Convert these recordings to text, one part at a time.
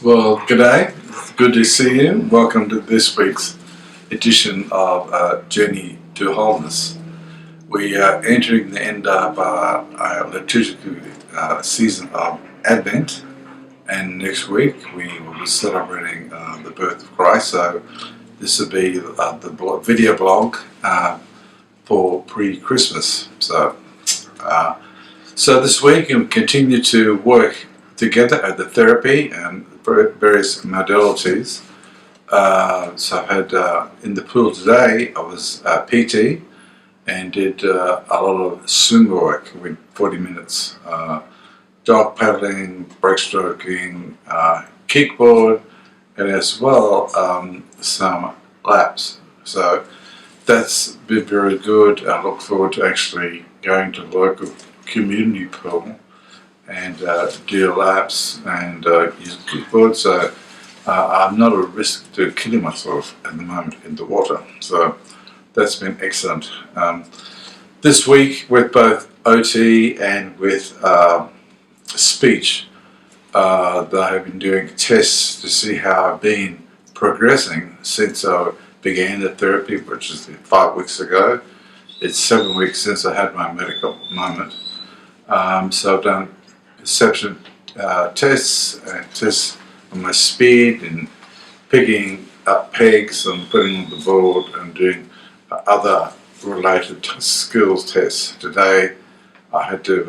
Well, g'day. Good to see you. Welcome to this week's edition of Journey to Wholeness. We are entering the end of our liturgical season of Advent, and next week we will be celebrating the birth of Christ. So this will be the video blog for pre-Christmas. So this week we continue to work together at the therapy and various modalities. So I've had in the pool today, I was PT and did a lot of swim work with 40 minutes. Dog paddling, breaststroking, kickboard, and as well some laps. So that's been very good. I look forward to actually going to the local community pool and do laps and use kickboard. So I'm not at risk to killing myself at the moment in the water. So that's been excellent. This week with both OT and with speech, they have been doing tests to see how I've been progressing since I began the therapy, which is 5 weeks ago. It's 7 weeks since I had my medical moment. So I've done perception tests and tests on my speed and picking up pegs and putting on the board and doing other related skills tests. Today I had to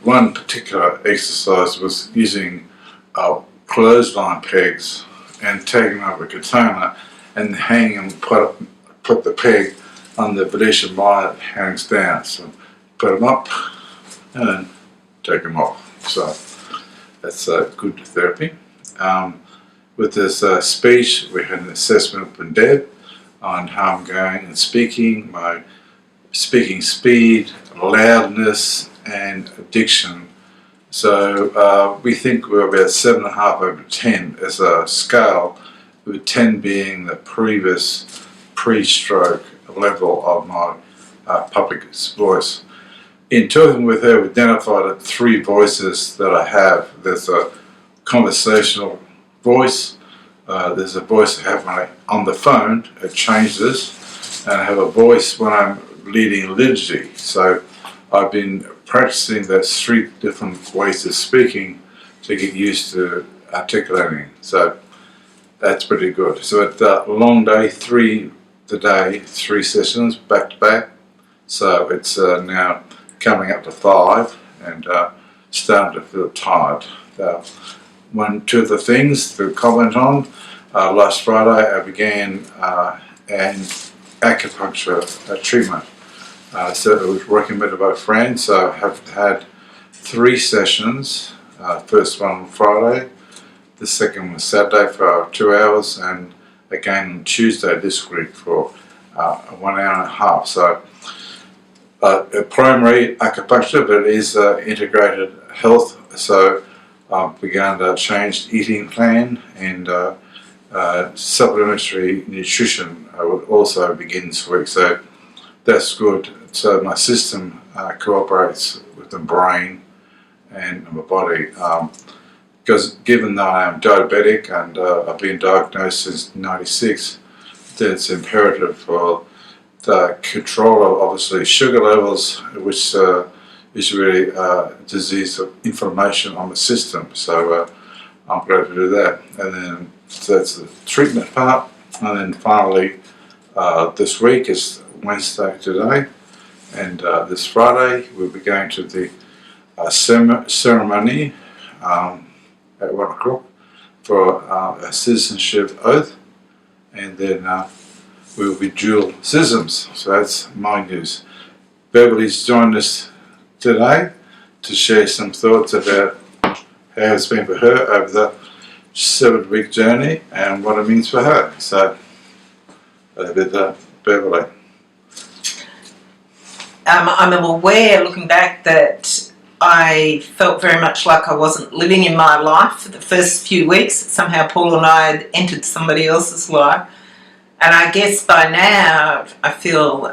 one particular exercise was using clothesline pegs and taking them over a container and hanging them, put the peg on the Venetian line that hangs down. So put them up and then take them off. So that's good therapy. With this speech, we had an assessment from Deb on how I'm going in speaking, my speaking speed, loudness, and diction. So we think we're about 7.5 over 10 as a scale, with 10 being the previous pre-stroke level of my public voice. In talking with her, we identified 3 voices that I have. There's a conversational voice, there's a voice I have when I'm on the phone, it changes, and I have a voice when I'm leading liturgy. So I've been practicing those 3 different ways of speaking to get used to articulating. So that's pretty good. So it's a long day, 3 sessions back to back. So it's now coming up to 5 and starting to feel tired. Two of the things to comment on, last Friday I began an acupuncture treatment. So it was recommended by friends. So I have had 3 sessions. First one on Friday, the second was Saturday for 2 hours, and again on Tuesday this week for 1 hour and a half. So a primary acupuncture, but it is integrated health. So I've begun to change the eating plan, and supplementary nutrition will also begin this week. So that's good. So my system cooperates with the brain and my body. Because given that I am diabetic and I've been diagnosed since '96, it's imperative for the control of obviously sugar levels, which is really disease of inflammation on the system. So I'm glad to do that. And then so that's the treatment part. And then finally, this week is Wednesday today, and this Friday we'll be going to the ceremony at 1 o'clock for a citizenship oath, and then we'll be dual citizens. So that's my news. Beverly's joined us today to share some thoughts about how it's been for her over the 7-week journey and what it means for her. So with Beverly. I'm aware, looking back, that I felt very much like I wasn't living in my life for the first few weeks. Somehow Paul and I had entered somebody else's life. And I guess by now I feel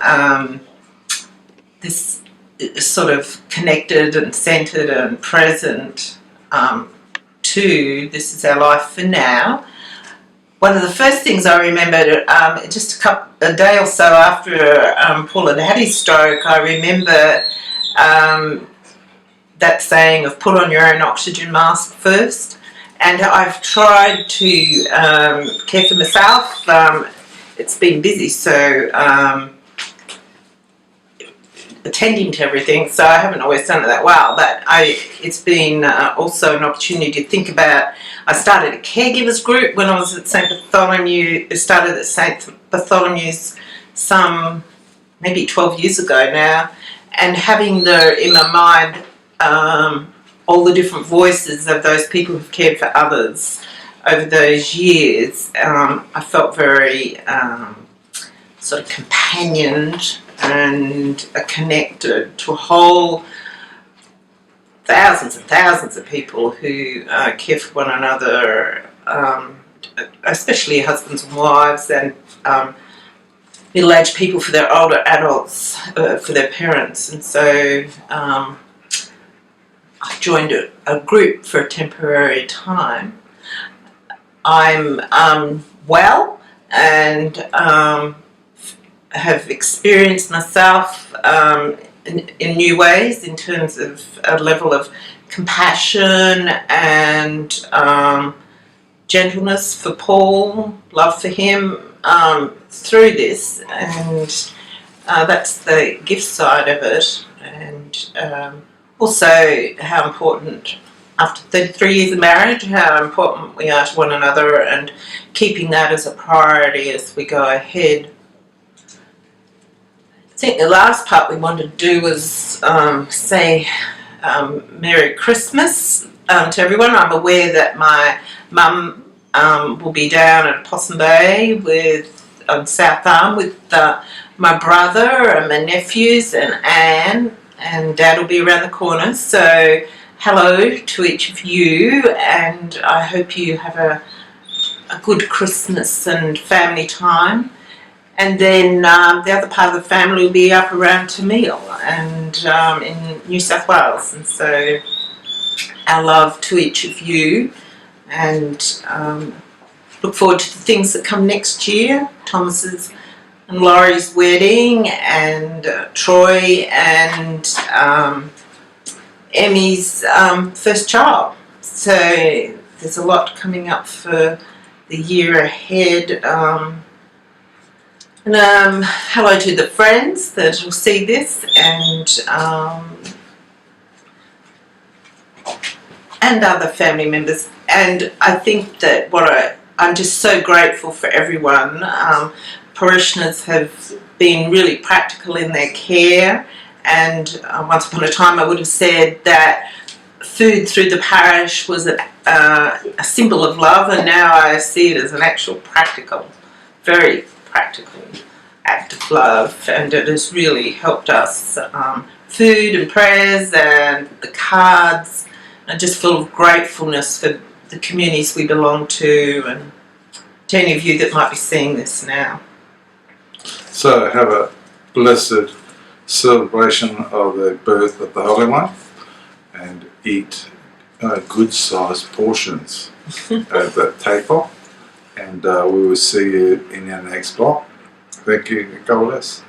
this sort of connected and centered and present to This Is Our Life for Now, one of the first things I remembered, just a day or so after Paul had had his stroke, I remember that saying of put on your own oxygen mask first. And I've tried to care for myself. It's been busy, so attending to everything, so I haven't always done it that well, but it's been also an opportunity to think about. I started a caregivers group when I was at St. Bartholomew's. It started at St. Bartholomew's some maybe 12 years ago now, and having in my mind all the different voices of those people who've cared for others over those years, I felt very sort of companioned and connected to a whole thousands and thousands of people who care for one another, especially husbands and wives, and middle-aged people for their older adults, for their parents. And so I joined a group for a temporary time. I'm well and have experienced myself in new ways in terms of a level of compassion and gentleness for Paul, love for him through this, and that's the gift side of it. And also how important, after 33 years of marriage, how important we are to one another, and keeping that as a priority as we go ahead. I think the last part we wanted to do was say Merry Christmas to everyone. I'm aware that my mum will be down at Possum Bay on South Arm with my brother and my nephews and Anne, and Dad will be around the corner. So hello to each of you, and I hope you have a good Christmas and family time. And then the other part of the family will be up around Tamil and in New South Wales. And so our love to each of you, and look forward to the things that come next year. Thomas's and Laurie's wedding, and Troy and Emmy's first child. So there's a lot coming up for the year ahead. And hello to the friends that will see this, and other family members. And I think that I'm just so grateful for everyone. Parishioners have been really practical in their care, and once upon a time I would have said that food through the parish was a symbol of love, and now I see it as an actual practical, very practical act of love, and it has really helped us. Food and prayers and the cards, and just full of gratefulness for the communities we belong to, and to any of you that might be seeing this now. So have a blessed celebration of the birth of the Holy One, and eat good sized portions at the table, and we will see you in our next vlog. Thank you. God bless.